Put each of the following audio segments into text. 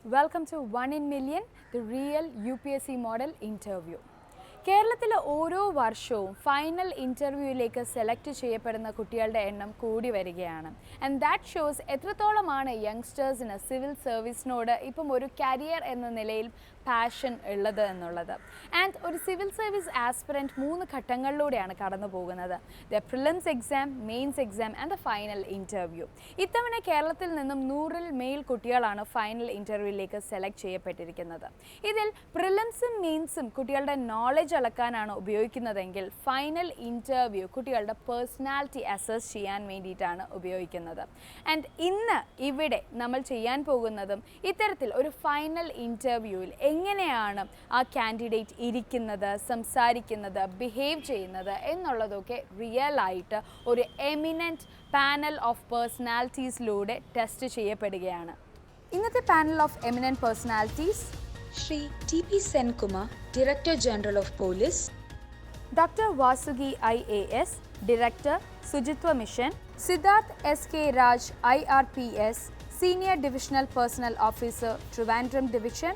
Welcome to 1 in Million, the real UPSC model interview. കേരളത്തിലെ ഓരോ വർഷവും ഫൈനൽ ഇൻ്റർവ്യൂവിലേക്ക് സെലക്ട് ചെയ്യപ്പെടുന്ന കുട്ടികളുടെ എണ്ണം കൂടി വരികയാണ്. ആൻഡ് ദാറ്റ് ഷോസ് എത്രത്തോളമാണ് യങ്സ്റ്റേഴ്സിന് സിവിൽ സർവീസിനോട് ഇപ്പം ഒരു കരിയർ എന്ന നിലയിൽ പാഷൻ ഉള്ളത് എന്നുള്ളത്. ആൻഡ് ഒരു സിവിൽ സർവീസ് ആസ്പിറൻറ്റ് 3 ഘട്ടങ്ങളിലൂടെയാണ് കടന്നു പോകുന്നത്. The prelims exam, mains exam and the final interview. ഇത്തവണ കേരളത്തിൽ നിന്നും 100-ൽ മേൽ കുട്ടികളാണ് ഫൈനൽ ഇൻ്റർവ്യൂവിലേക്ക് സെലക്ട് ചെയ്യപ്പെട്ടിരിക്കുന്നത്. ഇതിൽ പ്രിലിംസും മെയിൻസും കുട്ടികളുടെ നോളജ് അളക്കാനാണ് ഉപയോഗിക്കുന്നതെങ്കിൽ ഫൈനൽ ഇൻ്റർവ്യൂ കുട്ടികളുടെ പേഴ്സണാലിറ്റി അസസ് ചെയ്യാൻ വേണ്ടിയിട്ടാണ് ഉപയോഗിക്കുന്നത്. ആൻഡ് ഇന്ന് ഇവിടെ നമ്മൾ ചെയ്യാൻ പോകുന്നതും ഇത്തരത്തിൽ ഒരു ഫൈനൽ ഇൻ്റർവ്യൂവിൽ എങ്ങനെയാണ് ആ കാൻഡിഡേറ്റ് ഇരിക്കുന്നത്, സംസാരിക്കുന്നത്, ബിഹേവ് ചെയ്യുന്നത് എന്നുള്ളതൊക്കെ റിയൽ ആയിട്ട് ഒരു എമിനൻറ്റ് പാനൽ ഓഫ് പേഴ്സണാലിറ്റീസിലൂടെ ടെസ്റ്റ് ചെയ്യപ്പെടുകയാണ്. ഇന്നത്തെ panel of eminent personalities Shri T.P. Senkumar, Director General of Police, Dr. Vasugi IAS, Director, Sujitwa Mission, Siddharth S.K. Raj, IRPS, Senior Divisional Personnel Officer, Trivandrum Division,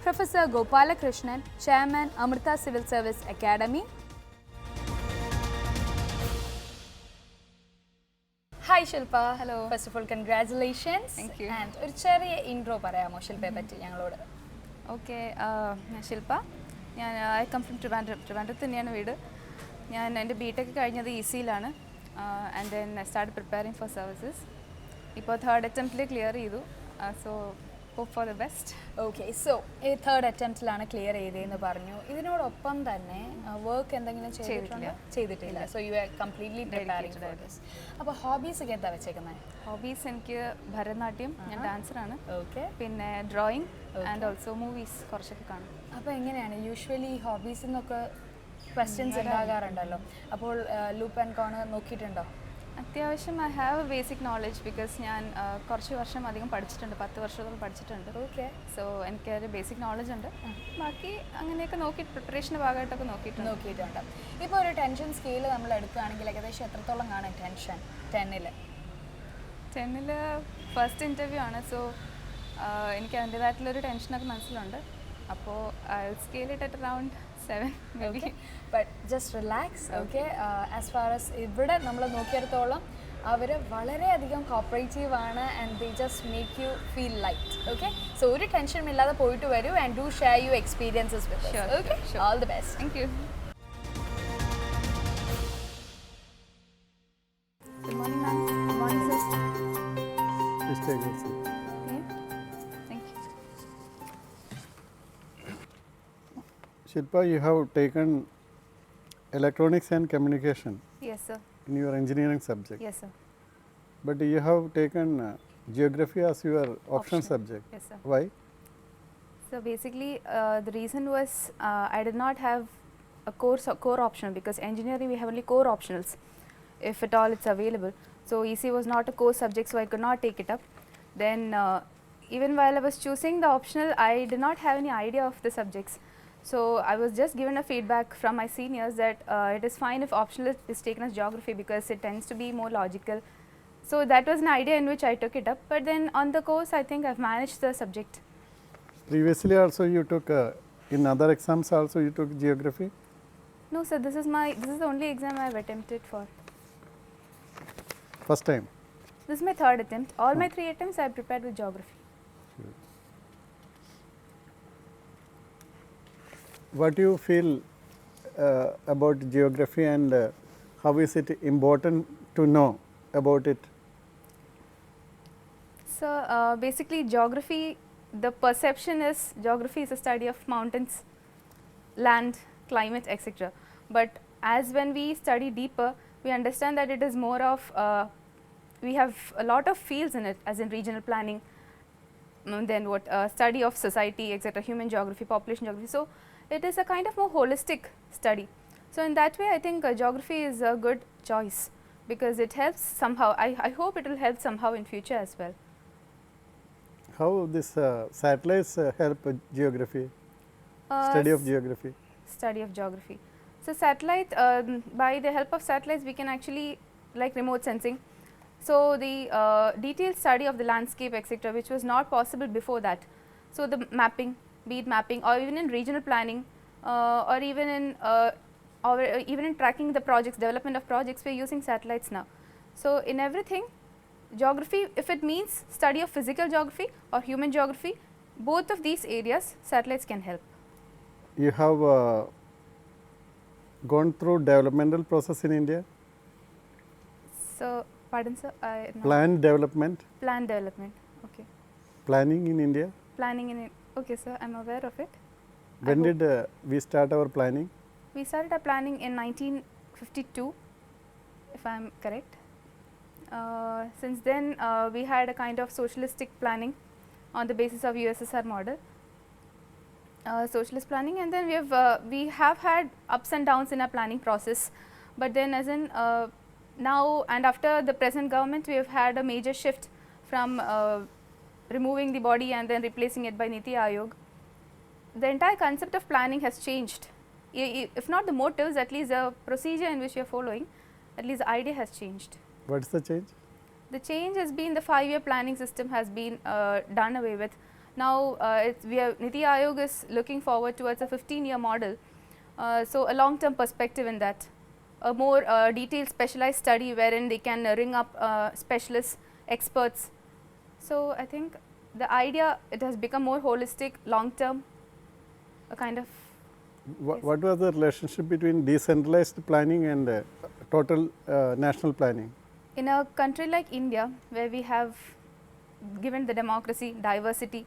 Professor Gopalakrishnan, Chairman, Amrita Civil Service Academy. Hi Shilpa. Hello. First of all, congratulations. Thank you. And ഒരു ചെറിയ intro പറയാമോ ശില്പയെ പറ്റി ഞങ്ങളോട്? Okay, ഞാൻ ശില്പ. I come from ട്രിവാൻഡ്രത്ത് തന്നെയാണ് വീട്. ഞാൻ എൻ്റെ ബിടെക് കഴിഞ്ഞത് ഇസിയിലാണ്. And then I start preparing for services. ഇപ്പോൾ 3rd അറ്റംപ്റ്റിൽ ക്ലിയർ ചെയ്തു. So hope for the best. Okay, so ഈ 3rd അറ്റംപ്റ്റിലാണ് ക്ലിയർ ചെയ്തതെന്ന് പറഞ്ഞു. ഇതിനോടൊപ്പം തന്നെ വർക്ക് എന്തെങ്കിലും ചെയ്തിട്ടില്ല. So you are completely preparing for this. അപ്പോൾ ഹോബീസ് ഒക്കെ എന്താ വെച്ചേക്കുന്നത്? ഹോബീസ് എനിക്ക് ഭരതനാട്യം, ഞാൻ ഡാൻസറാണ്. ഓക്കെ, പിന്നെ ഡ്രോയിങ് ആൻഡ് ഓൾസോ മൂവീസ് കുറച്ചൊക്കെ കാണും. അപ്പോൾ എങ്ങനെയാണ് യൂഷ്വലി ഹോബീസിൽ നിന്നൊക്കെ ക്വസ്റ്റ്യൻസ് ഉണ്ടാകാറുണ്ടല്ലോ, അപ്പോൾ ലൂപ്പ് ആൻഡ് കോർണർ നോക്കിയിട്ടുണ്ടോ? അത്യാവശ്യം I have a basic knowledge because ഞാൻ കുറച്ച് വർഷം അധികം പഠിച്ചിട്ടുണ്ട്, 10 വർഷത്തോളം പഠിച്ചിട്ടുണ്ട്. ഓക്കെ, സോ എനിക്കൊരു ബേസിക് നോളജ് ഉണ്ട്. ബാക്കി അങ്ങനെയൊക്കെ നോക്കി പ്രിപ്പറേഷൻ്റെ ഭാഗമായിട്ടൊക്കെ നോക്കിയിട്ടുണ്ട്. ഇപ്പോൾ ഒരു ടെൻഷൻ സ്കെയിൽ നമ്മൾ എടുക്കുകയാണെങ്കിൽ ഏകദേശം എത്രത്തോളം കാണും ടെൻഷൻ 10-ൽ? 10-ൽ ഫസ്റ്റ് ഇൻ്റർവ്യൂ ആണ്. സോ എനിക്ക് അതിൻ്റേതായിട്ടുള്ളൊരു ടെൻഷനൊക്കെ മനസ്സിലുണ്ട്. അപ്പോൾ I scale it at around 7 maybe. But just relax. Okay, as far as ഇവിടെ നമ്മൾ നോക്കിയിടത്തോളം അവർ വളരെയധികം കോപ്പറേറ്റീവ് ആണ് and they just make you feel light. Okay, so ഒരു ടെൻഷനും ഇല്ലാതെ പോയിട്ട് വരൂ and do share you experiences with us. Okay, all the best. Thank you. Good morning, ma'am. Good morning, sir. Please take your seat. Okay. Thank you. Shilpa, you have taken electronics and communication Yes, sir. in your engineering subject. Yes, sir. But you have taken geography as your option subject. Yes, sir. Why? So basically, the reason was I did not have a core optional because engineering we have only core optionals, if at all it's available. So EC was not a core subject, so I could not take it up. Then even while I was choosing the optional, I did not have any idea of the subjects. So I was just given a feedback from my seniors that it is fine if optional is taken as geography because it tends to be more logical. So that was an idea in which I took it up. But then on the course, I think I've managed the subject. Previously also you took, in other exams also you took geography? No, sir. This is the only exam I have attempted for. First time? This is my 3rd attempt. All my 3 attempts I have prepared with geography. Sure. What do you feel about geography and how is it important to know about it? So basically geography, the perception is geography is a study of mountains, land, climate, etc. But as when we study deeper, we understand that it is more of we have a lot of fields in it, as in regional planning, then what study of society, etc., human geography, population geography. So it is a kind of more holistic study. So in that way, I think geography is a good choice because it helps somehow. I hope it will help somehow in future as well. How this satellites help geography, study of geography? Study of geography. So satellite, by the help of satellites, we can actually like remote sensing. So the detailed study of the landscape, etc., which was not possible before that. So the mapping, be it mapping or even in regional planning or even in tracking the projects, development of projects, we are using satellites now. So in everything, geography, if it means study of physical geography or human geography, both of these areas satellites can help. You have gone through developmental process in India? So, pardon sir? Plan development? Plan development, okay. Planning in India? Planning in it, okay sir, I am aware of it. When did we start our planning? We started our planning in 1952, if I am correct. Since then, we had a kind of socialistic planning on the basis of USSR model, socialist planning, and then we have had ups and downs in our planning process. But then, as in now and after the present government, we have had a major shift from removing the body and then replacing it by Niti Aayog. The entire concept of planning has changed. If not the motives, at least the procedure in which we are following, at least the idea has changed. What is the change? The change has been the 5-year planning system has been done away with. Now, Niti Aayog is looking forward towards a 15-year model. So, a long-term perspective in that, a more detailed specialized study wherein they can ring up specialists, experts. So, I think the idea, it has become more holistic, long-term, a kind of. What was the relationship between decentralized planning and total national planning? In a country like India, where we have given the democracy, diversity,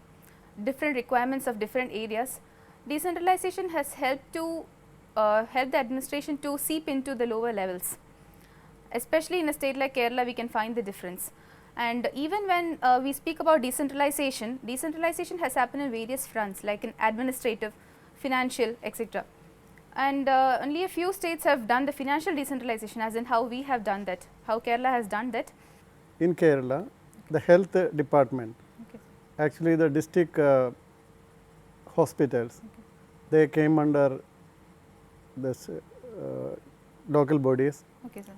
different requirements of different areas, decentralization has helped to help the administration to seep into the lower levels. Especially in a state like Kerala, we can find the difference. And even when we speak about decentralization, decentralization has happened in various fronts, like in administrative, financial, etc. And only a few states have done the financial decentralization, as in how we have done that, how Kerala has done that. In Kerala, the health department, Okay. actually the district hospitals, they came under this local bodies. Okay, sir.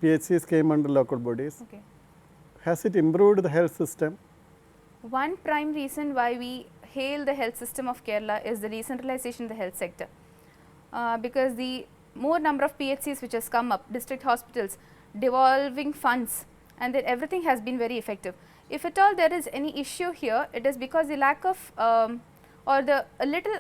PHCs came under local bodies. Okay. Has it improved the health system? One prime reason why we hail the health system of Kerala is the decentralization in the health sector. Because the more number of PHCs which has come up, district hospitals, devolving funds, and then everything has been very effective. If at all there is any issue here, it is because the lack of or the a little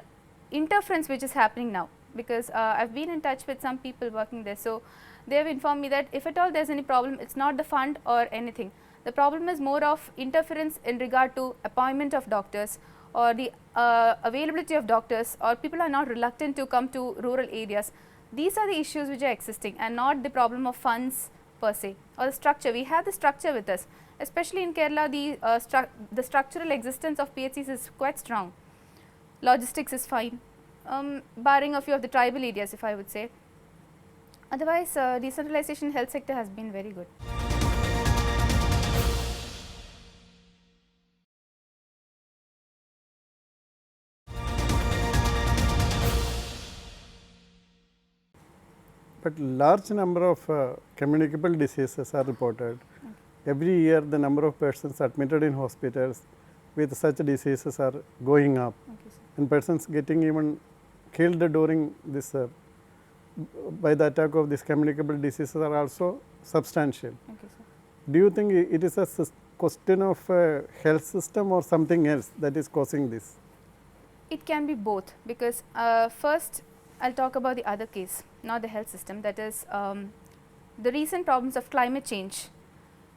interference which is happening now, because I have been in touch with some people working there. So, they have informed me that if at all there is any problem, it is not the fund or anything. The problem is more of interference in regard to appointment of doctors or the availability of doctors, or people are not reluctant to come to rural areas. These are the issues which are existing, and not the problem of funds per se or the structure. We have the structure with us, especially in Kerala. The structural existence of PHCs is quite strong. Logistics is fine, barring a few of the tribal areas, if I would say. Otherwise, decentralization health sector has been very good. But large number of communicable diseases are reported. Every year the number of persons admitted in hospitals with such diseases are going up, and persons getting even killed during this by the attack of these communicable diseases are also substantial. Okay, sir. Do you think it is a question of health system or something else that is causing this? It can be both, because first I will talk about the other case, not the health system, that is the recent problems of climate change.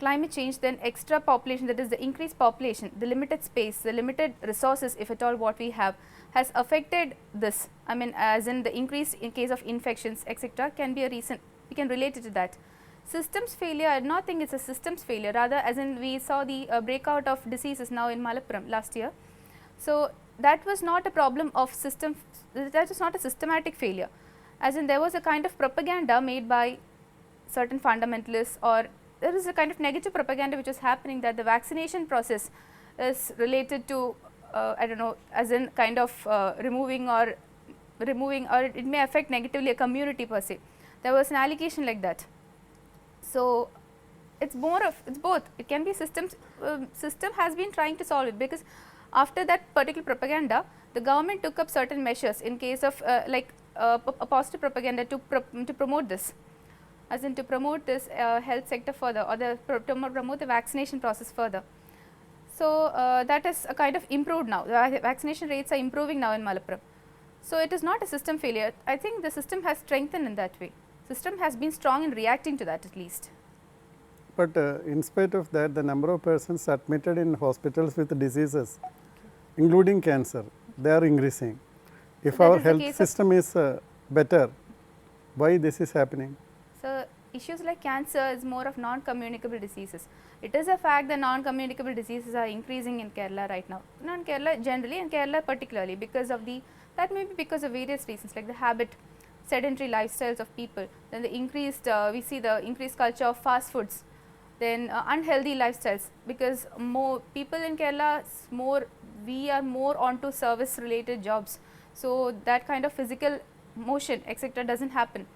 Climate change, then extra population, that is the increased population, the limited space, the limited resources, if at all what we have, has affected this. I mean, as in the increase in case of infections, etc., can be a reason. We can relate it to that. Systems failure, I do not think it is a systems failure, rather as in we saw the breakout of diseases now in Malappuram last year. So, that was not a problem of system, that was not a systematic failure, as in there was a kind of propaganda made by certain fundamentalists, or there is a kind of negative propaganda which is happening, that the vaccination process is related to I do not know, as in kind of removing or it may affect negatively a community per se. There was an allegation like that. So, it is more of, it is both, it can be systems, system has been trying to solve it, because After that particular propaganda, the government took up certain measures in case of a positive propaganda to promote this, as in to promote this health sector further, or to promote the vaccination process further. So that is a kind of improved now. The vaccination rates are improving now in Malappuram. So it is not a system failure. I think the system has strengthened in that way. System has been strong in reacting to that at least. But in spite of that, the number of persons admitted in hospitals with diseases, including cancer, they are increasing. If So that our is the health case of- system is better, why this is happening? So issues like cancer is more of non-communicable diseases. It is a fact that non-communicable diseases are increasing in Kerala right now. Not in Kerala generally, in Kerala particularly, because of that may be because of various reasons like the habit, sedentary lifestyles of people, then the increased, we see the increased culture of fast foods, then unhealthy lifestyles, because more people in Kerala, we are more onto service related jobs. So that kind of physical motion etc. doesn't happen.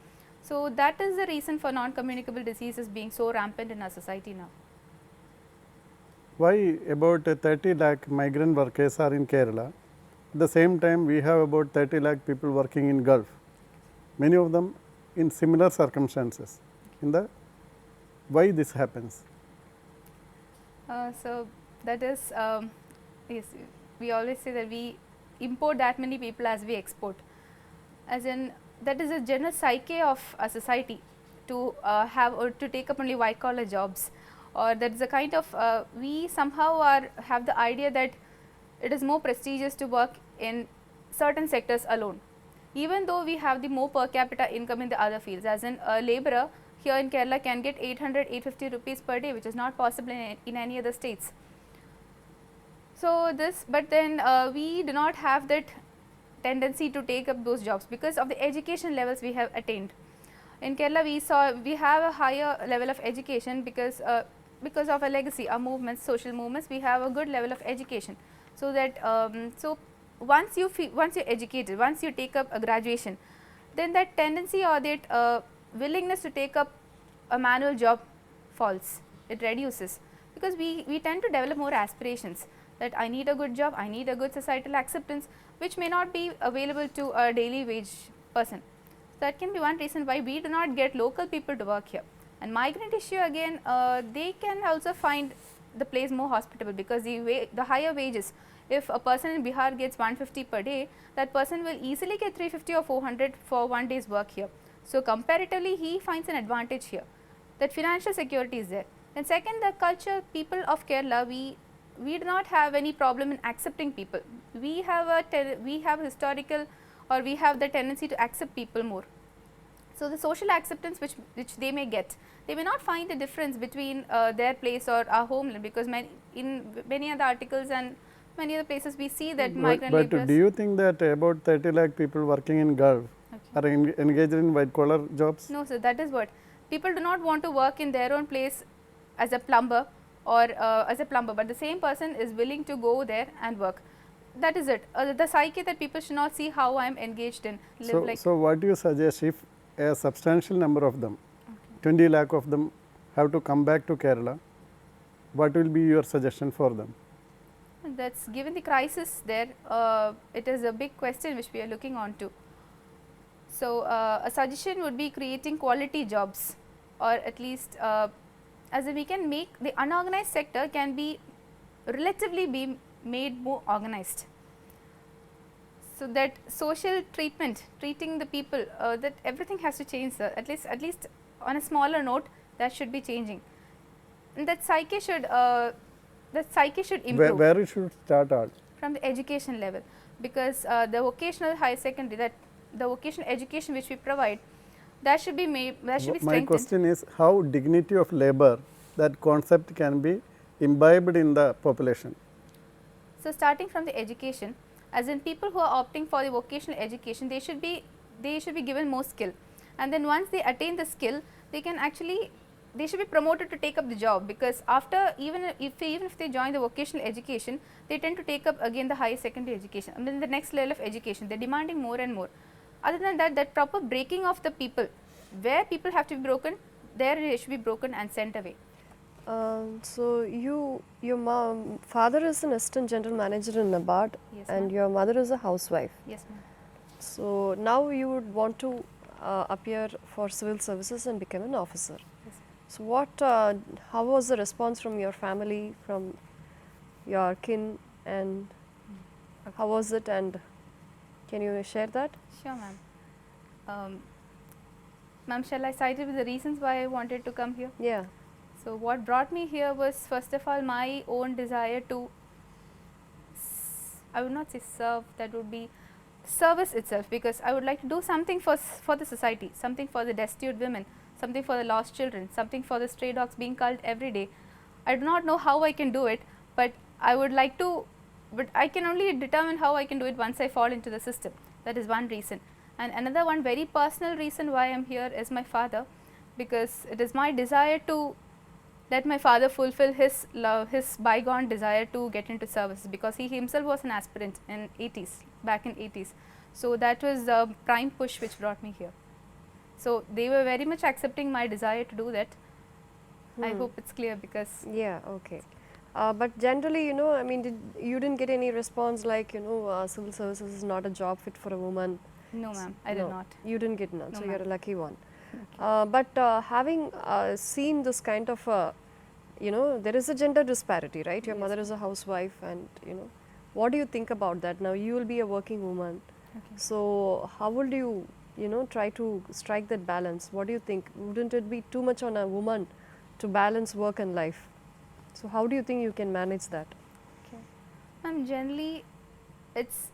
So that is the reason for non-communicable diseases being so rampant in our society now. Why about 30 lakh migrant workers are in Kerala? At the same time, we have about 30 lakh people working in Gulf, many of them in similar circumstances. Why this happens? So that is, yes, we always say that we import that many people as we export, as in that is a general psyche of a society to have or to take up only white collar jobs, or that is a kind of we somehow have the idea that it is more prestigious to work in certain sectors alone, even though we have the more per capita income in the other fields, as in a labourer here in Kerala can get 800-850 rupees per day, which is not possible in any other states. So this, but then we do not have that tendency to take up those jobs because of the education levels we have attained. In Kerala we have a higher level of education because of a legacy, our movements, social movements, we have a good level of education. So that so once you're educated, once you take up a graduation, then that tendency or that willingness to take up a manual job falls, it reduces, because we tend to develop more aspirations that I need a good job, I need a good societal acceptance, which may not be available to a daily wage person. So that can be one reason why we do not get local people to work here. And migrant issue again, they can also find the place more hospitable because the higher wages, if a person in Bihar gets 150 per day, that person will easily get 350 or 400 for one day's work here. So comparatively he finds an advantage here, that financial security is there. And second, the culture, people of Kerala, we do not have any problem in accepting people. We have historical, or we have the tendency to accept people more. So the social acceptance which they may get, they may not find a difference between their place or our homeland, because in many other articles and many other places we see that migrant laborers. But do you think that about 30 lakh people working in Gulf are engaged in white collar jobs? No sir, that is what. People do not want to work in their own place as a plumber or but the same person is willing to go there and work. That is it. The psyche that people should not see how I am engaged in. So what do you suggest if a substantial number of them, 20 lakh of them have to come back to Kerala, what will be your suggestion for them? That's given the crisis there, it is a big question which we are looking on to. So a suggestion would be creating quality jobs, or at least as we can make the unorganized sector can be relatively be made more organized. So that social treatment, treating the people, that everything has to change, sir. At least on a smaller note, that should be changing. And that psyche should improve. Where it should start out? From the education level, because the vocational higher secondary, that the vocational education which we provide, that should be made, that should be strengthened. My question is how dignity of labor, that concept can be imbibed in the population. So starting from the education, as in people who are opting for the vocational education, they should be given more skill, and then once they attain the skill, they should be promoted to take up the job, because after even if they join the vocational education, they tend to take up again the higher secondary education, and then the next level of education, they are demanding more and more. Other than that, that proper breaking of the people, where people have to be broken, there they should be broken and sent away. So your father is an assistant general manager in NABARD, Yes, and ma'am. your mother is a housewife. Yes, ma'am. So now you would want to appear for civil services and become an officer. Yes. So how was the response from your family, from your kin, and how was it? And can you share that? Sure, ma'am. Ma'am, shall I cite it with the reasons why I wanted to come here? Yeah. So what brought me here was, first of all, my own desire to, I would not say serve, that would be service itself, because I would like to do something for the society, something for the destitute women, something for the lost children, something for the stray dogs being culled every day. I do not know how I can do it, but I would like to, but I can only determine how I can do it once I fall into the system. That is one reason. And another one very personal reason why I am here is my father, because it is my desire to let my father fulfill his his bygone desire to get into services, because he himself was an aspirant in 80s, back in 80s. So that was the prime push which brought me here. So they were very much accepting my desire to do that. I hope it's clear, because Yeah, okay. But generally, I mean, you didn't get any response like, civil services is not a job fit for a woman. no, ma'am, I No, did not. You didn't get none, No, so you're a ma'am. lucky one. But having seen this kind of, there is a gender disparity, right? Your Yes. mother is a housewife, and, what do you think about that? Now, you will be a working woman. Okay. So, how would you, try to strike that balance? What do you think? Wouldn't it be too much on a woman to balance work and life? So, how do you think you can manage that? Okay. Ma'am, generally, it's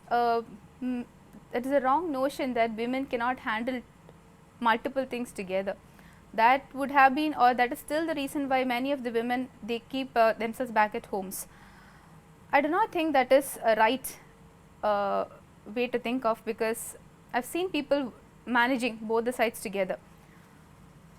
it is a wrong notion that women cannot handle multiple things together. That would have been, or that is still the reason why many of the women, they keep themselves back at homes. I do not think that is a right way to think of, because I've seen people managing both the sides together.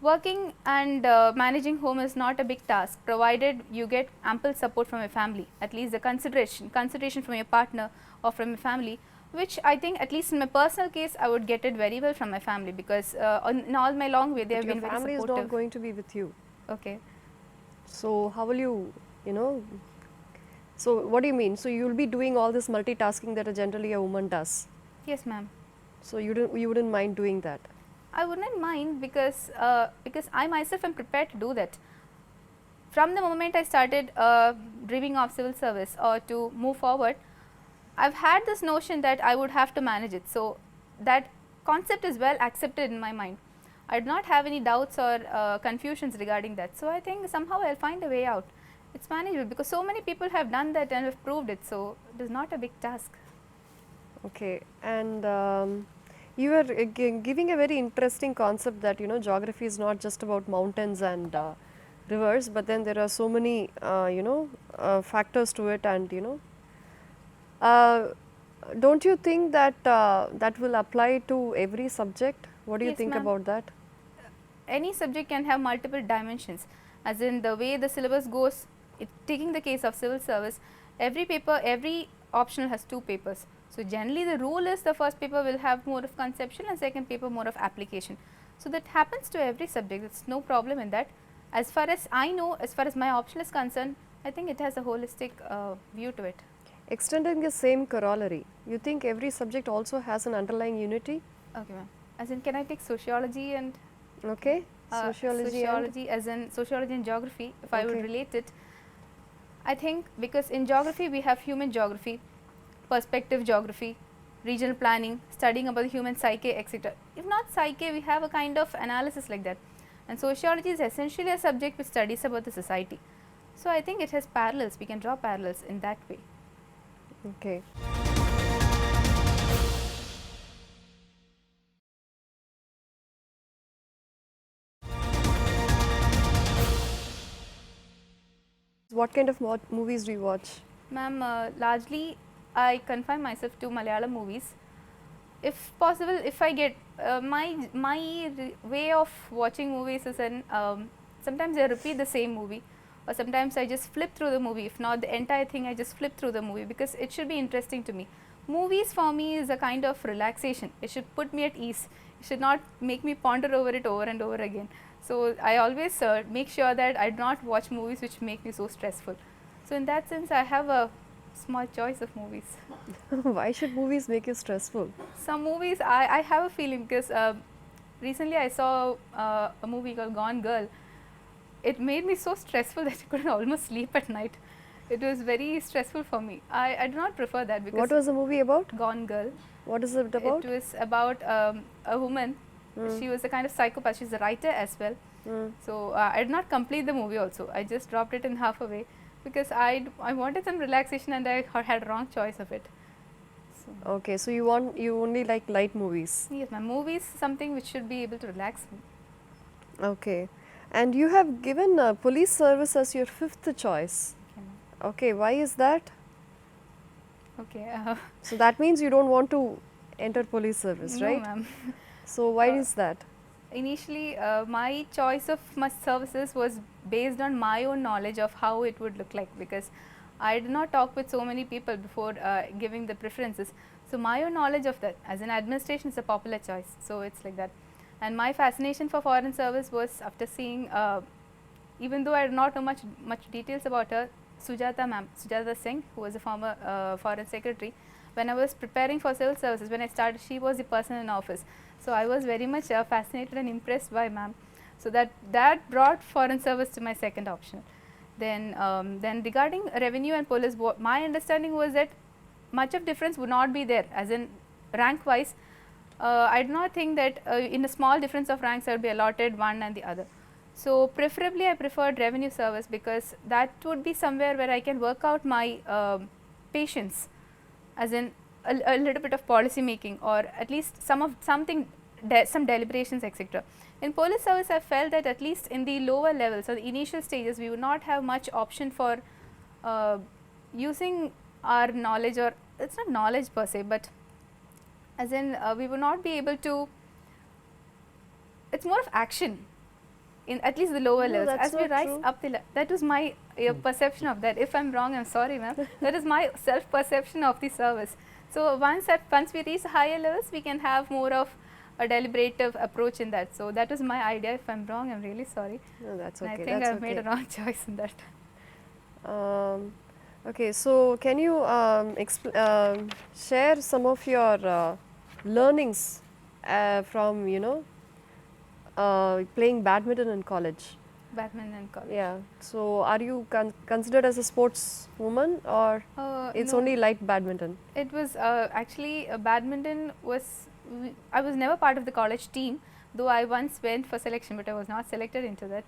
Working and managing home is not a big task, provided you get ample support from your family, at least the consideration from your partner or from your family, which I think, at least in my personal case, I would get it very well from my family, because in all my long way, they have But been your very family is supportive. not going to be with you. Okay. So, how will so what do you mean? So, you will be doing all this multitasking that generally a woman does. Yes, ma'am. So, you wouldn't mind doing that. I wouldn't mind, because I myself am prepared to do that. From the moment I started dreaming of civil service or to move forward, I've had this notion that I would have to manage it. So that concept is well accepted in my mind. I do not have any doubts or confusions regarding that. So I think somehow I'll find a way out. It's manageable, because so many people have done that and have proved it. So it is not a big task. Okay, and you are giving a very interesting concept that geography is not just about mountains and rivers, but then there are so many factors to it, and don't you think that that will apply to every subject? What do you Yes, think ma'am. about that? Any subject can have multiple dimensions, as in the way the syllabus goes. Taking the case of civil service, every paper, every optional has 2 papers. So generally the rule is the first paper will have more of conceptual and second paper more of application. So that happens to every subject. It's no problem in that. As far as I know, as far as my option is concerned, I think it has a holistic view to it. Extending the same corollary, you think every subject also has an underlying unity? Okay, ma'am. As in, can I take sociology and Okay, sociology as in sociology and geography, if I would Okay. relate it? I think because in geography we have human geography, perspective geography, regional planning, studying about the human psyche, etc. If not psyche, we have a kind of analysis like that. And sociology is essentially a subject which studies about the society. So I think it has parallels. We can draw parallels in that way. Okay. What kind of movies do you watch? Ma'am, largely I confine myself to Malayalam movies. If possible, if I get my way of watching movies is in sometimes I repeat the same movie, or sometimes I just flip through the movie. If not the entire thing, I just flip through the movie, because it should be interesting to me. Movies for me is a kind of relaxation. It should put me at ease. It should not make me ponder over it over and over again. So I always make sure that I do not watch movies which make me so stressful. So in that sense, I have a small choice of movies. Why should movies make you stressful? Some movies I have a feeling because recently I saw a movie called Gone Girl. It made me so stressful that I couldn't almost sleep at night. It was very stressful for me. I do not prefer that because What was the movie about? Gone Girl. What is it about? It was about a woman. She was a kind of psychopath. She's a writer as well. So I did not complete the movie also. I just dropped it in halfway because I wanted some relaxation and I had wrong choice of it. So Okay, so you only like light movies. yes, my movie is something which should be able to relax me. Okay, and you have given police service as your fifth choice. Okay, ma'am. Okay, why is that? Okay. So that means you don't want to enter police service, no, right? ma'am. So why is that? Initially, my choice of my services was based on my own knowledge of how it would look like because I did not talk with so many people before giving the preferences. So my own knowledge of that as an administration is a popular choice. So it's like that. And my fascination for foreign service was after seeing, even though I did not know much details about her, Sujata Singh, who was a former foreign secretary. When I was preparing for civil services, when I started, she was the person in office. So I was very much fascinated and impressed by ma'am. So that brought foreign service to my second option. Then regarding revenue and police, my understanding was that much of difference would not be there, as in rank wise. I do not think that in a small difference of ranks I would be allotted one and the other. So preferably I preferred revenue service because that would be somewhere where I can work out my patience, as in a little bit of policy making or at least some deliberations, etc. In police service, I felt that at least in the lower levels or the initial stages, we would not have much option for using our knowledge, or it's not knowledge per se, but as in we would not be able to, it's more of action in at least the lower No, levels. that's As we not rise true. up the that was my perception of that. If I'm wrong, I'm sorry ma'am. That is my self perception of the service. So once we reach higher levels, we can have more of a deliberative approach in that. So that was my idea. If I'm wrong, I'm really sorry. No, that's And okay. I think that's I've made a wrong choice in that. Okay, so can you share some of your learnings from playing badminton in college? Badminton and college. Yeah. So are you considered as a sportswoman, or it's No, only light badminton? it was actually badminton was, I was never part of the college team, though I once went for selection, but I was not selected into that.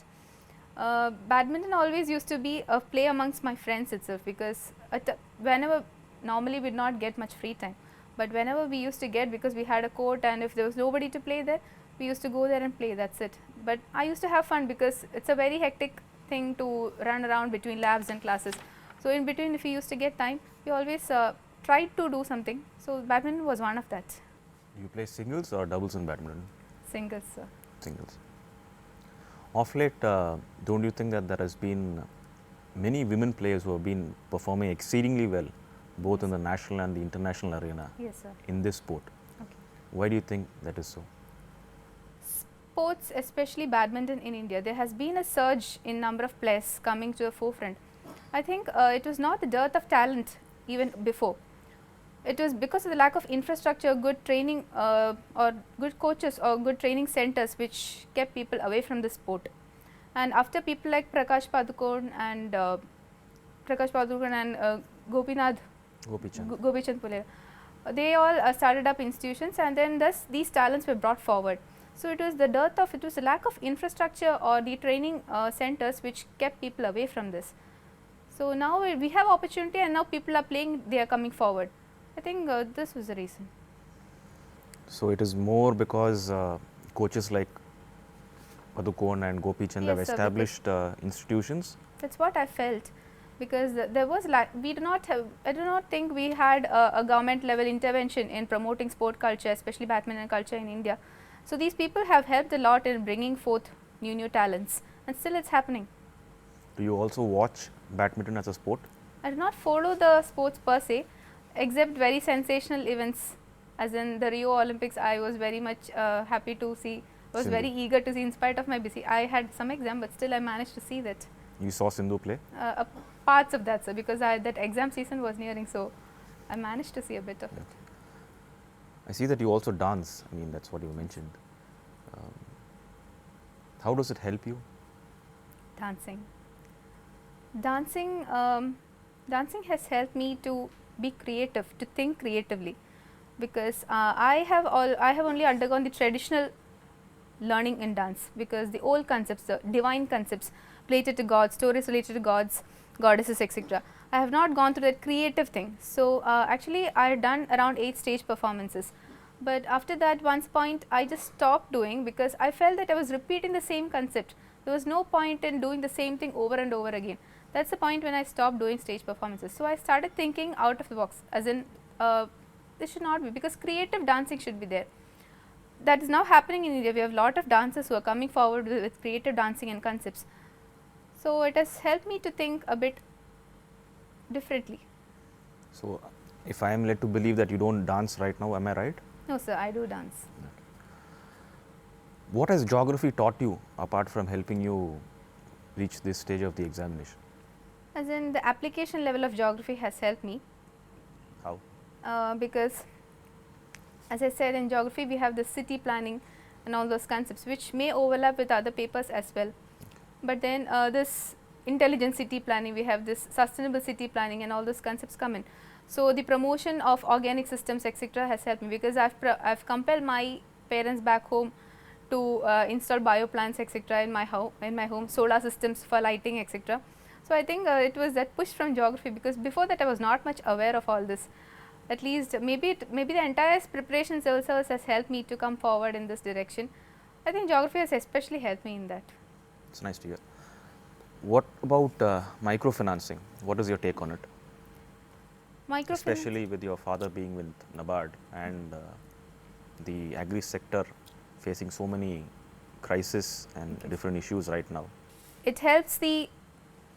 Badminton always used to be a play amongst my friends itself, because whenever, normally we did not get much free time, but whenever we used to get, because we had a court and if there was nobody to play there, we used to go there and play, that's it. But I used to have fun because it's a very hectic thing to run around between labs and classes. So in between, if we used to get time, we always tried to do something. So badminton was one of that. You play singles or doubles in badminton? Singles. Singles. Of late, don't you think that there has been many women players who have been performing exceedingly well, both in the national and the international arena Yes, sir. in this sport? Okay. Why do you think that is so? Sports, especially badminton in India, there has been a surge in number of players coming to the forefront. I think it was not the dearth of talent even before. It was because of the lack of infrastructure, good training or good coaches or good training centers which kept people away from the sport. And after people like Prakash Padukone and Gopinath Gopichand Pule, they all started up institutions, and then thus these talents were brought forward. So it was the lack of infrastructure or the training centers which kept people away from this. So now we have opportunity, and now people are playing, they are coming forward. I think this was the reason. So it is more because coaches like Padukone and Gopichand have Yes, sir, established institutions. That's what I felt, because there was we do not have, I do not think we had a government level intervention in promoting sport culture, especially badminton culture in India. So these people have helped a lot in bringing forth new talents, and still it's happening. Do you also watch badminton as a sport? I do not follow the sports per se, except very sensational events, as in the Rio Olympics. I was very much happy to see was very eager to see in spite of my busy. I had some exam, but still I managed to see that. You saw Sindhu play? Parts of that, sir, because that exam season was nearing, so I managed to see a bit of it. I see that you also dance. I mean, that's what you mentioned. How does it help you? Dancing. Dancing has helped me to be creative, to think creatively, because I have only undergone the traditional learning in dance, because the old concepts, the divine concepts related to gods, stories related to gods, goddesses, etc. I have not gone through that creative thing. So actually I had done around 8 stage performances, but after that once point I just stopped doing, because I felt that I was repeating the same concept. There was no point in doing the same thing over and over again. That's the point when I stopped doing stage performances. So I started thinking out of the box, as in this should not be, because creative dancing should be there. That is now happening in India. We have a lot of dancers who are coming forward with creative dancing and concepts. So it has helped me to think a bit differently. So, if I am led to believe that you don't dance right now, am I right? No sir, I do dance. What has geography taught you apart from helping you reach this stage of the examination? As in, the application level of geography has helped me. How? Because as I said, in geography we have the city planning and all those concepts which may overlap with other papers as well. But then this intelligent city planning, we have this sustainable city planning and all those concepts come in. So the promotion of organic systems, etc. has helped me, because I've compelled my parents back home to install bioplants, etc. in my home, solar systems for lighting, etc. So I think it was that push from geography, because before that I was not much aware of all this. At least maybe the entire preparation civil service has helped me to come forward in this direction. I think geography has especially helped me in that. It's nice to hear. What about microfinancing? What is your take on it? Especially with your father being with NABARD and the agri sector facing so many crises and different issues right now. It helps the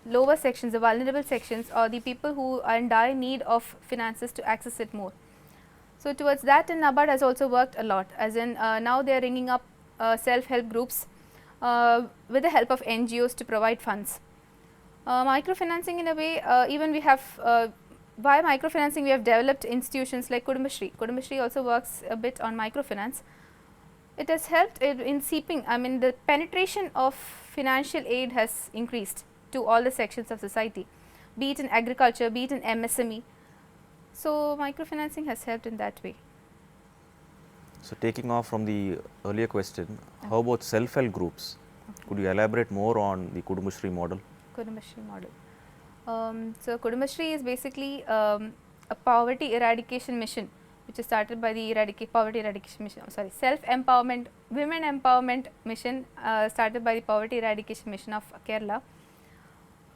lower sections, the vulnerable sections, or the people who are in dire need of finances to access it more. So towards that, NABARD has also worked a lot, as in now they are ringing up self-help groups with the help of NGOs to provide funds. Microfinancing, in a way, even we have via microfinancing we have developed institutions like Kudumbashree. Kudumbashree also works a bit on microfinance. It has helped in seeping, I mean, the penetration of financial aid has increased to all the sections of society, be it in agriculture, be it in MSME. So microfinancing has helped in that way. So taking off from the earlier question, how about self-help groups? Could you elaborate more on the Kudumbashree model? Kudumbashree model. So Kudumbashree is basically a poverty eradication mission, which is started by the poverty eradication mission. Self-empowerment, women empowerment mission started by the poverty eradication mission of Kerala.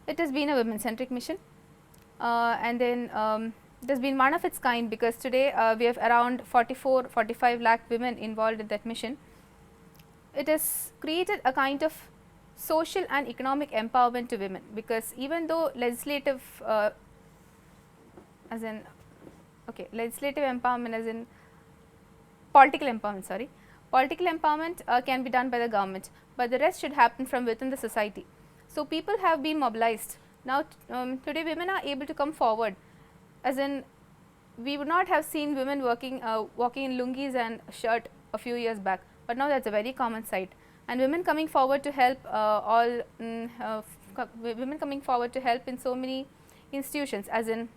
It has been a women-centric mission, and then it has been one of its kind, because today we have around 44-45 lakh women involved in that mission. It has created a kind of social and economic empowerment to women, because even though legislative legislative empowerment, as in political empowerment, political empowerment can be done by the government, but the rest should happen from within the society. So people have been mobilized. Now today women are able to come forward, as in we would not have seen women walking in lungis and shirt a few years back, but now that's a very common sight. And women coming forward to help women coming forward to help in so many institutions, as in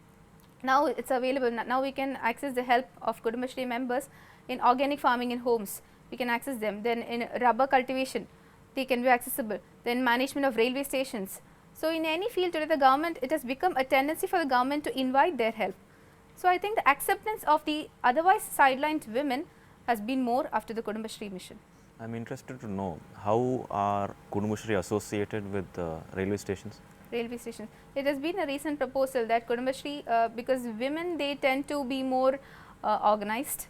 now it's available. Now we can access the help of Kudumbashree members in organic farming in homes. We can access them. Then in rubber cultivation, they can be accessible. Then management of railway stations. So in any field today, the government, it has become a tendency for the government to invite their help. So I think the acceptance of the otherwise sidelined women has been more after the Kudumbashree mission. I am interested to know, how are Kudumbashree associated with railway stations? Railway stations. It has been a recent proposal that Kudumbashree, because women, they tend to be more organized.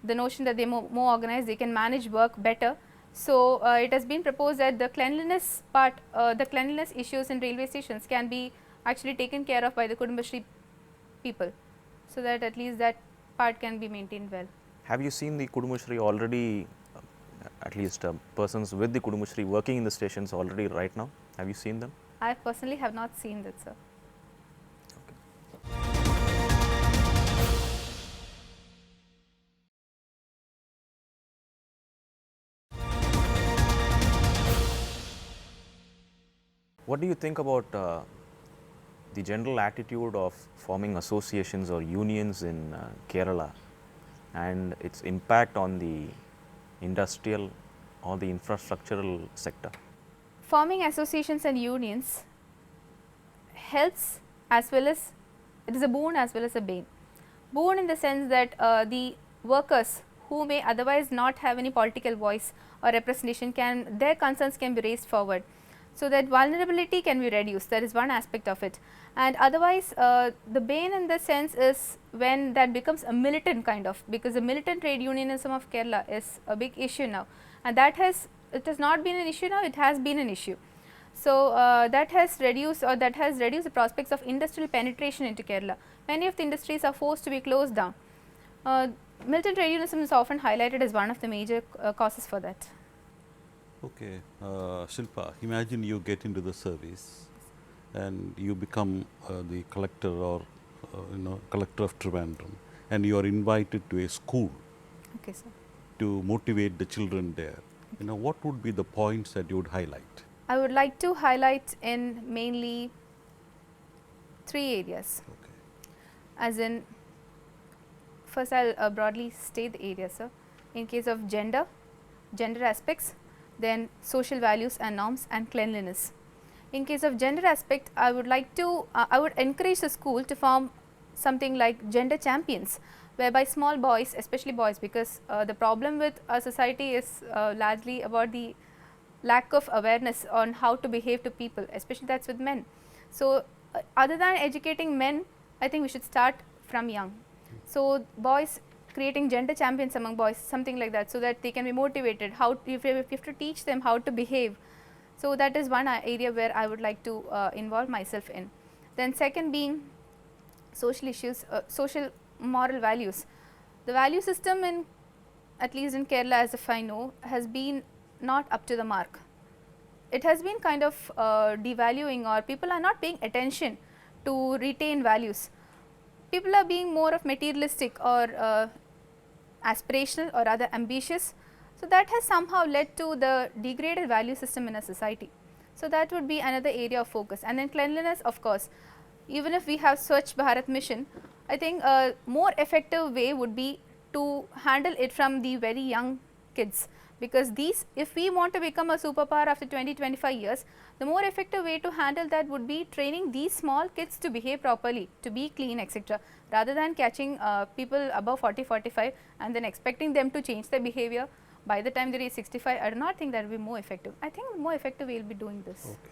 The notion that they are more organized, they can manage work better. So it has been proposed that the cleanliness part, the cleanliness issues in railway stations can be actually taken care of by the Kudumbashree people, so that at least that part can be maintained well. Have you seen the Kudumbashree already at least persons with the Kudumbashree working in the stations already right now? Have you seen them? I personally have not seen that, sir. What do you think about the general attitude of forming associations or unions in Kerala and its impact on the industrial or the infrastructural sector? Forming associations and unions helps, as well as it is a boon as well as a bane. Boon in the sense that the workers who may otherwise not have any political voice or representation, their concerns can be raised forward, so that vulnerability can be reduced. That is one aspect of it. And otherwise, the bane in the sense is when that becomes a militant kind of, because the militant trade unionism of Kerala is a big issue now, and it has not been an issue now, it has been an issue. So, that has reduced the prospects of industrial penetration into Kerala. Many of the industries are forced to be closed down. Militant trade unionism is often highlighted as one of the major causes for that. Okay, Shilpa, imagine you get into the service and you become the collector or collector of Trivandrum, and you are invited to a school Okay, sir. to motivate the children there. What would be the points that you would highlight? I would like to highlight in mainly 3 areas. Okay. As in, first I will broadly state the areas, sir. In case of gender aspects, then social values and norms, and cleanliness. In case of gender aspect, I would like to, I would encourage the school to form something like gender champions, whereby small boys, especially boys, because the problem with our society is largely about the lack of awareness on how to behave to people, especially that is with men. So, other than educating men, I think we should start from young. So, boys, creating gender champions among boys, something like that, so that they can be motivated, if you have to teach them how to behave. So, that is one area where I would like to involve myself in. Then second being social issues, social moral values. The value system in, at least in Kerala, as if I know, has been not up to the mark. It has been kind of devaluing, or people are not paying attention to retain values. People are being more of materialistic or aspirational or rather ambitious. So, that has somehow led to the degraded value system in a society. So, that would be another area of focus. And then cleanliness, of course, even if we have Swachh Bharat mission, I think a more effective way would be to handle it from the very young kids, because these, if we want to become a superpower after 20-25 years, the more effective way to handle that would be training these small kids to behave properly, to be clean, etc., rather than catching people above 40-45 and then expecting them to change their behavior by the time they reach 65. I do not think that will be more effective. I think the more effective way will be doing this. Okay.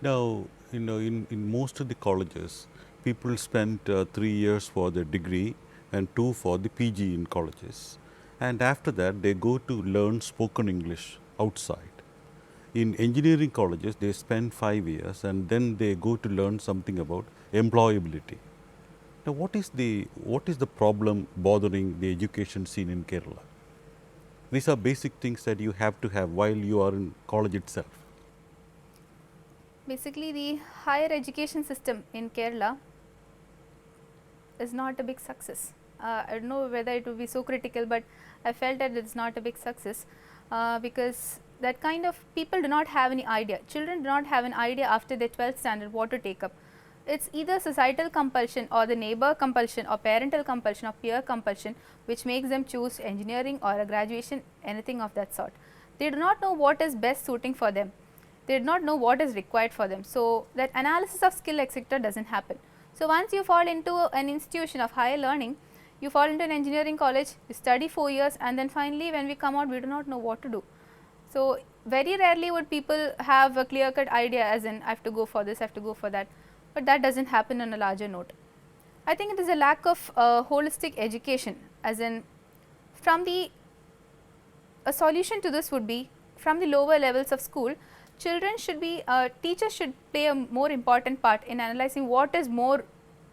Now, in most of the colleges, people spend 3 years for the degree and 2 for the PG in colleges, and after that they go to learn spoken English outside. In engineering colleges, they spend 5 years and then they go to learn something about employability. Now, what is the problem bothering the education scene in Kerala? These are basic things that you have to have while you are in college itself. Basically, the higher education system in Kerala is not a big success. I don't know whether it will be so critical, but I felt that it is not a big success because that kind of people do not have any idea. Children do not have an idea after their 12th standard what to take up. It is either societal compulsion or the neighbor compulsion or parental compulsion or peer compulsion which makes them choose engineering or a graduation, anything of that sort. They do not know what is best suiting for them. They do not know what is required for them. So, that analysis of skill, etc., does not happen. So, once you fall into an institution of higher learning, you fall into an engineering college, you study 4 years, and then finally when we come out, we do not know what to do. So, very rarely would people have a clear cut idea, as in I have to go for this, I have to go for that, but that does not happen on a larger note. I think it is a lack of holistic education, as in a solution to this would be from the lower levels of school, children should be, teachers should play a more important part in analyzing what is more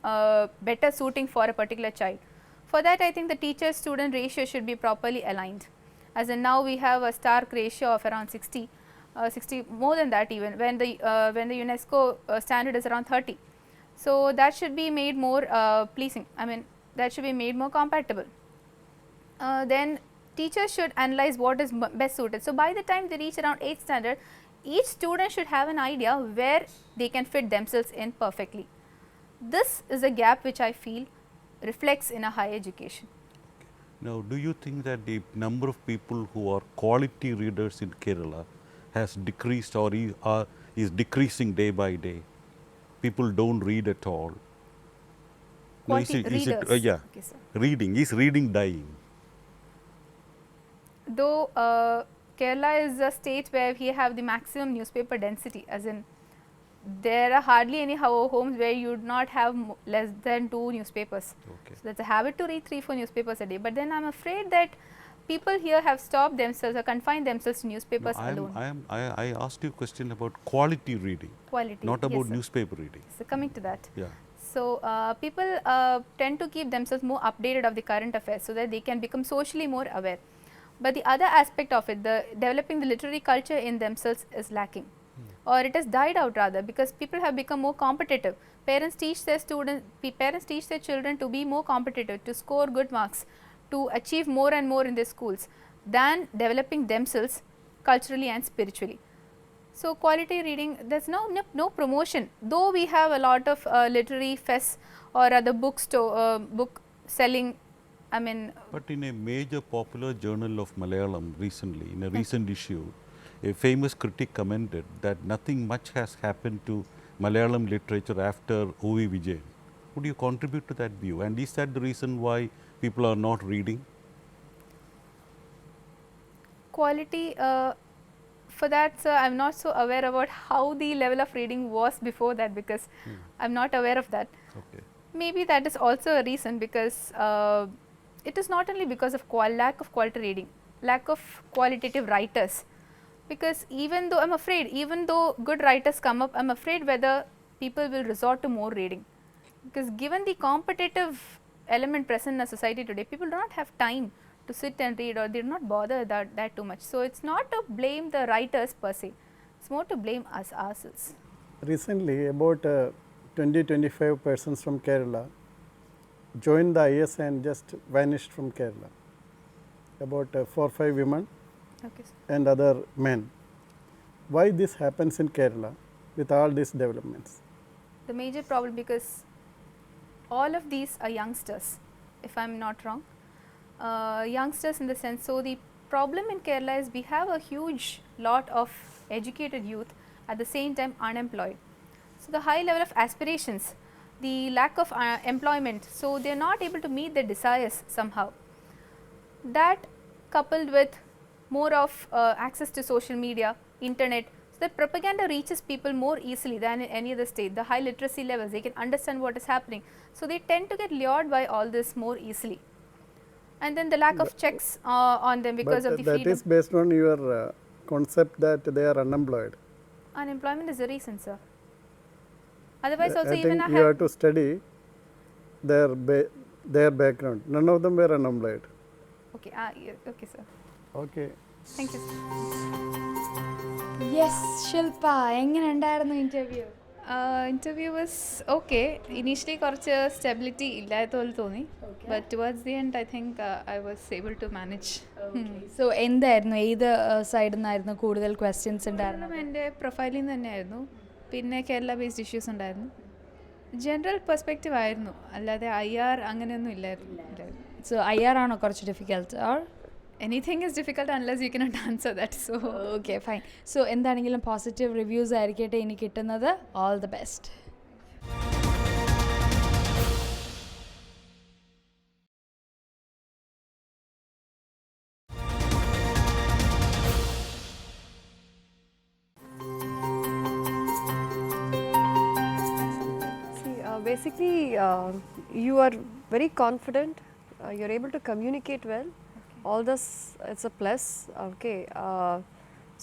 better suiting for a particular child. For that, I think the teacher student ratio should be properly aligned. as in now we have a stark ratio of around 60, 60 more than that even, when the UNESCO standard is around 30. So that should be made more pleasing, I mean that should be made more compatible. Then teachers should analyze what is best suited. So by the time they reach around 8th standard, each student should have an idea where they can fit themselves in perfectly. This is a gap which I feel reflects in a higher education. Now, do you think that the number of people who are quality readers in Kerala has decreased or is decreasing day by day? People don't read at all. Now, Quality readers. yeah, Okay, sir. is reading dying? Though Kerala is a state where we have the maximum newspaper density, as in there are hardly any homes where you would not have less than 2 newspapers. Okay. So that's a habit to read 3-4 newspapers a day. But then I'm afraid that people here have stopped themselves or confined themselves to newspapers alone. I asked you a question about quality reading, Quality, not yes, about sir. newspaper reading. So coming to that. Yeah. So people tend to keep themselves more updated of the current affairs so that they can become socially more aware. But the other aspect of it, the developing the literary culture in themselves is lacking, or it has died out rather, because people have become more competitive. Parents teach their children to be more competitive, to score good marks, to achieve more and more in their schools than developing themselves culturally and spiritually. So quality reading, there's no promotion, though we have a lot of literary fests or other book selling. I mean, but in a major popular journal of Malayalam recently, in a recent issue, a famous critic commented that nothing much has happened to Malayalam literature after O.V. Vijayan. Would you contribute to that view? And is that the reason why people are not reading? Quality, for that, sir, I'm not so aware about how the level of reading was before that, because I'm not aware of that. Okay. Maybe that is also a reason, because it is not only because of lack of quality reading, lack of qualitative writers. Because even though, I'm afraid, even though good writers come up, I'm afraid whether people will resort to more reading. Because given the competitive element present in a society today, people do not have time to sit and read, or they do not bother that too much. So it's not to blame the writers per se, it's more to blame us ourselves. Recently, about 20-25 persons from Kerala joined the IS and just vanished from Kerala. About 4 or 5 women and other men. Why this happens in Kerala with all these developments? The major problem, because all of these are youngsters, if I'm not wrong. Youngsters in the sense, so the problem in Kerala is we have a huge lot of educated youth, at the same time unemployed. So the high level of aspirations, the lack of employment, so they are not able to meet their desires somehow. That coupled with more of access to social media, internet, so that propaganda reaches people more easily than in any other state. The high literacy levels, they can understand what is happening, so they tend to get lured by all this more easily. And then the lack of checks on them because of the freedom. That is based on your concept that they are unemployed. Unemployment is the reason, sir. Otherwise also I even think you have to study their background. None of them were unemployed. Okay, okay, sir. Okay. Thank you, sir. Yes ശില്പ, എങ്ങനെ ഉണ്ടായിരുന്നു interview? Interview was okay. Initially കുറച്ച് stability ഇല്ലാത്ത പോലെ തോന്നി, but towards the end I think I was able to manage. So എന്തായിരുന്നു, ഏത് സൈഡിൽ നിന്നായിരുന്നു കൂടുതൽ ക്വസ്റ്റ്യൻസ് ഉണ്ടായിരുന്നു? എൻ്റെ പ്രൊഫൈലിൽ നിന്ന് തന്നെയായിരുന്നു, പിന്നെ കേരള ബേസ്ഡ് ഇഷ്യൂസ് ഉണ്ടായിരുന്നു, ജനറൽ പെർസ്പെക്റ്റീവ് ആയിരുന്നു, അല്ലാതെ IR അങ്ങനെയൊന്നും ഇല്ലായിരുന്നു. സോ IR ആണോ കുറച്ച് difficult? Or anything is difficult unless you cannot answer that. So okay, fine. So എന്താണെങ്കിലും പോസിറ്റീവ് റിവ്യൂസ് ആയിരിക്കട്ടെ ഇനി കിട്ടുന്നത്. All the best. Basically, you are very confident, you're able to communicate well. All this, it's a plus. Okay.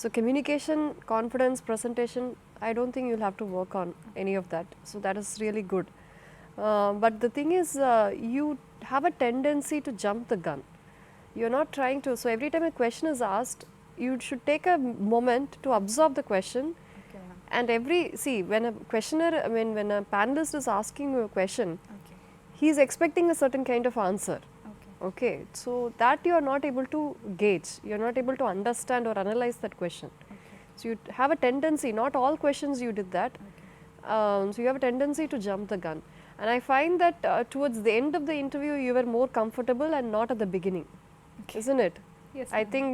So communication, confidence, presentation, I don't think you'll have to work on any of that. So that is really good. But the thing is, you have a tendency to jump the gun. You're not trying to, so every time a question is asked, you should take a moment to absorb the question. Okay, ma'am. And see, when a questioner, when a panelist is asking you a question, Okay. he is expecting a certain kind of answer. Okay. Okay, so that you are not able to gauge, you are not able to understand or analyze that question. Okay. So you have a tendency, not all questions you did that, Okay. so you have a tendency to jump the gun. And I find that towards the end of the interview, you were more comfortable and not at the beginning, isn't it? Yes, I ma'am. think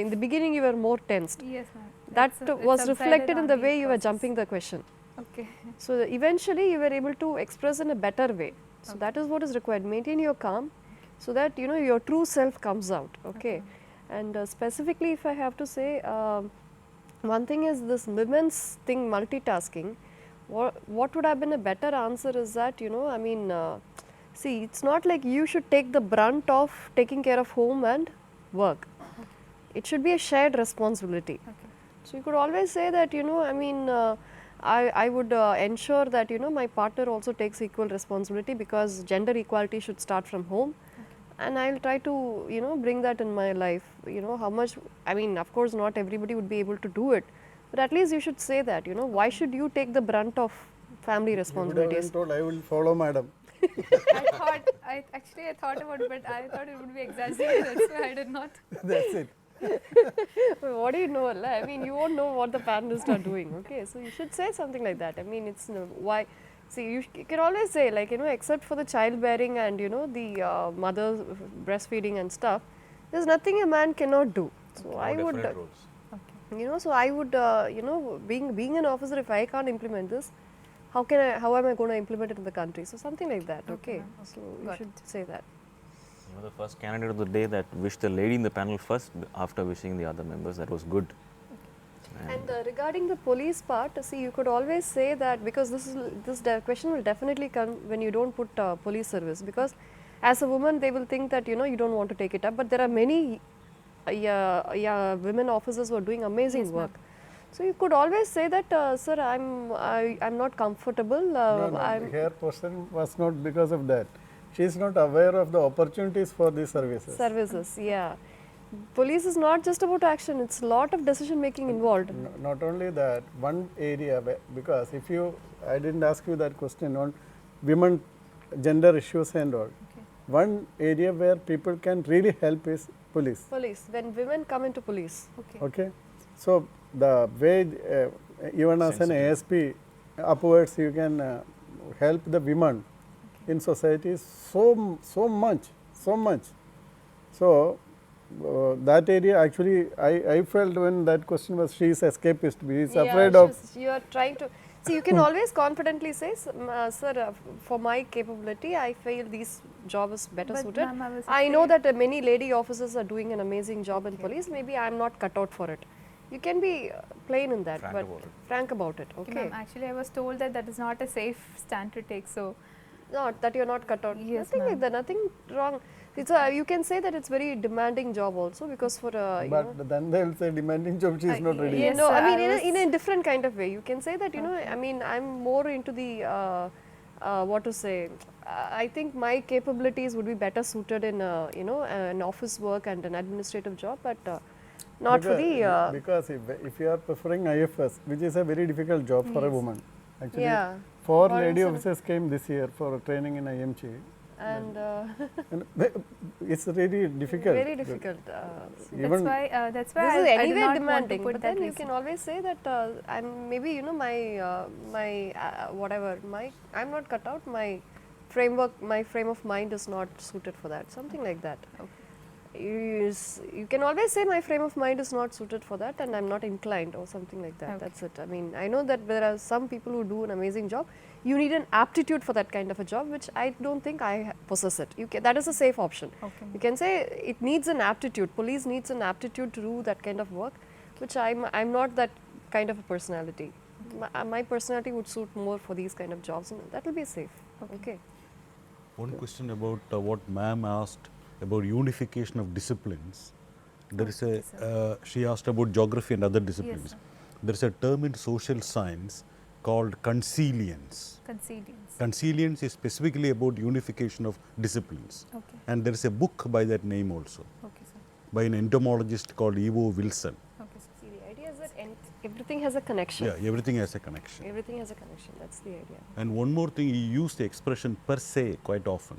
in the beginning you were more tensed. Yes, ma'am. That It's was subsided reflected in on the way you were process. jumping the question. Okay. So eventually you were able to express in a better way. So Okay. that is what is required. Maintain your calm, so that your true self comes out. Okay. And specifically, if I have to say, one thing is this women's thing, multitasking. What would have been a better answer is that see, it's not like you should take the brunt of taking care of home and work. It should be a shared responsibility. Okay. So you could always say that I would ensure that my partner also takes equal responsibility, because gender equality should start from home. And I will try to bring that in my life. How much, of course not everybody would be able to do it, but at least you should say that why should you take the brunt of family responsibilities. Told I will follow madam. I thought about it, but I thought it would be exaggerated. That's why I did not. That's it. What do you know? You won't know what the panelists are doing. Okay, so you should say something like that. It's why. See, you can always say, except for the childbearing and the mother breastfeeding and stuff, there's nothing a man cannot do. So I would, different roles. so I would, being an officer, if I can't implement this, how am I going to implement it in the country? So something like that. Okay, so you should say that. You were the first candidate of the day that wished the lady in the panel first after wishing the other members. That was good. And regarding the police part, see, you could always say that, because this question will definitely come when you don't put police service, because as a woman they will think that you don't want to take it up, but there are many women officers who are doing amazing work. So you could always say that, sir, I'm not comfortable. Her question was not because of that. She is not aware of the opportunities for these services. Services, yeah. Police is not just about action, it's a lot of decision making involved. Not only that, one area because I didn't ask you that question on women gender issues and all. One area where people can really help is police. Police, when women come into police. Okay. So the way even as an ASP upwards you can help the women in society so much. So that area actually I felt when that question was, she is escapist, she is afraid of. You are trying to, see, you can always confidently say, sir, for my capability I feel this job is better But suited. ma'am, I know that many lady officers are doing an amazing job in police, maybe I am not cut out for it. You can be plain in that, frank about it. Okay. Ma'am, actually I was told that is not a safe stand to take, so Not that you are not cut out. Yes, nothing like ma'am. that, nothing wrong. You can say that it's very demanding job also, because for But then they will say demanding job, she is not ready. yes, no, sir, I in a different kind of way. You can say that I'm more into the what to say. I think my capabilities would be better suited in an office work and an administrative job, but not for the because if you are preferring IFS, which is a very difficult job for a woman. Actually, yeah. 4 For lady instance- officers came this year for training in IMC. and And it's really difficult. very difficult. Even that's why This I is did anyway not demanding, want to put but that then you reason. can always say that I'm maybe my whatever I'm not cut out. My frame of mind is not suited for that. Something like that. You can always say my frame of mind is not suited for that, and I'm not inclined, or something like that. Okay. That's it. I know that there are some people who do an amazing job. You need an aptitude for that kind of a job, which I don't think I possess it. That is a safe option. Okay. You can say it needs an aptitude. Police needs an aptitude to do that kind of work, which I'm not that kind of a personality. My personality would suit more for these kind of jobs, and that will be safe. Okay. One question about what ma'am asked about unification of disciplines. There is a, she asked about geography and other disciplines. sir. There is a term in social science called consilience. Consilience. Consilience is specifically about unification of disciplines. Okay. And there is a book by that name also, Okay, sir. by an entomologist called Evo Wilson. Okay, sir. See, the idea is that everything has a connection. Yeah, everything has a connection. Everything has a connection. That's the idea. And one more thing, he used the expression per se quite often.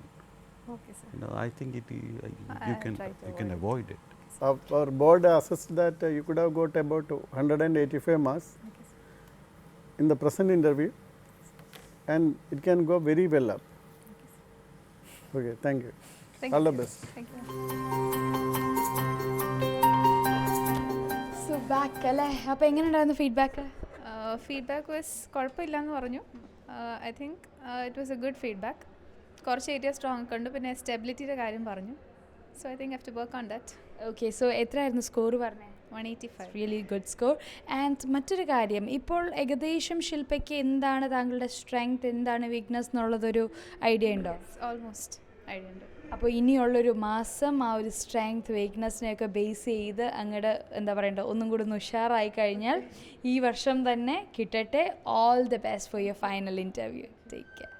Okay, sir. You know, I think you I'll try to can avoid it. Our board assessed that you could have got about 185 marks in the present interview, and it can go very well up. Okay, thank you. Thank All you. the best. Thank you. So back അല്ലേ, അപ്പോൾ എങ്ങനെ ഉണ്ടായിരുന്നു feedback? Feedback was കുഴപ്പമില്ല എന്ന് പറഞ്ഞു. I think it was a good feedback. കുറച്ച് area strong കണ്ടു, പിന്നെ സ്റ്റെബിലിറ്റിയുടെ കാര്യം പറഞ്ഞു. So I think have to work on that. Okay, so എത്രയായിരുന്നു സ്കോർ പറഞ്ഞത്? 185. Really good score. ആൻഡ് മറ്റൊരു കാര്യം, ഇപ്പോൾ ഏകദേശം ശില്പയ്ക്ക് എന്താണ് താങ്കളുടെ സ്ട്രെങ്ത്, എന്താണ് വീക്ക്നെസ് എന്നുള്ളതൊരു ഐഡിയ ഉണ്ടോ? ഓൾമോസ്റ്റ് ഐഡിയ ഉണ്ട്. അപ്പോൾ ഇനിയുള്ളൊരു മാസം ആ ഒരു സ്ട്രെങ്ത് വീക്ക്നെസ്സിനെയൊക്കെ ബേസ് ചെയ്ത് അങ്ങോട്ട് എന്താ പറയണ്ടത്, ഒന്നും കൂടി ഒന്ന് ഉഷാറായി കഴിഞ്ഞാൽ ഈ വർഷം തന്നെ കിട്ടട്ടെ. All the best for your final interview. Take care.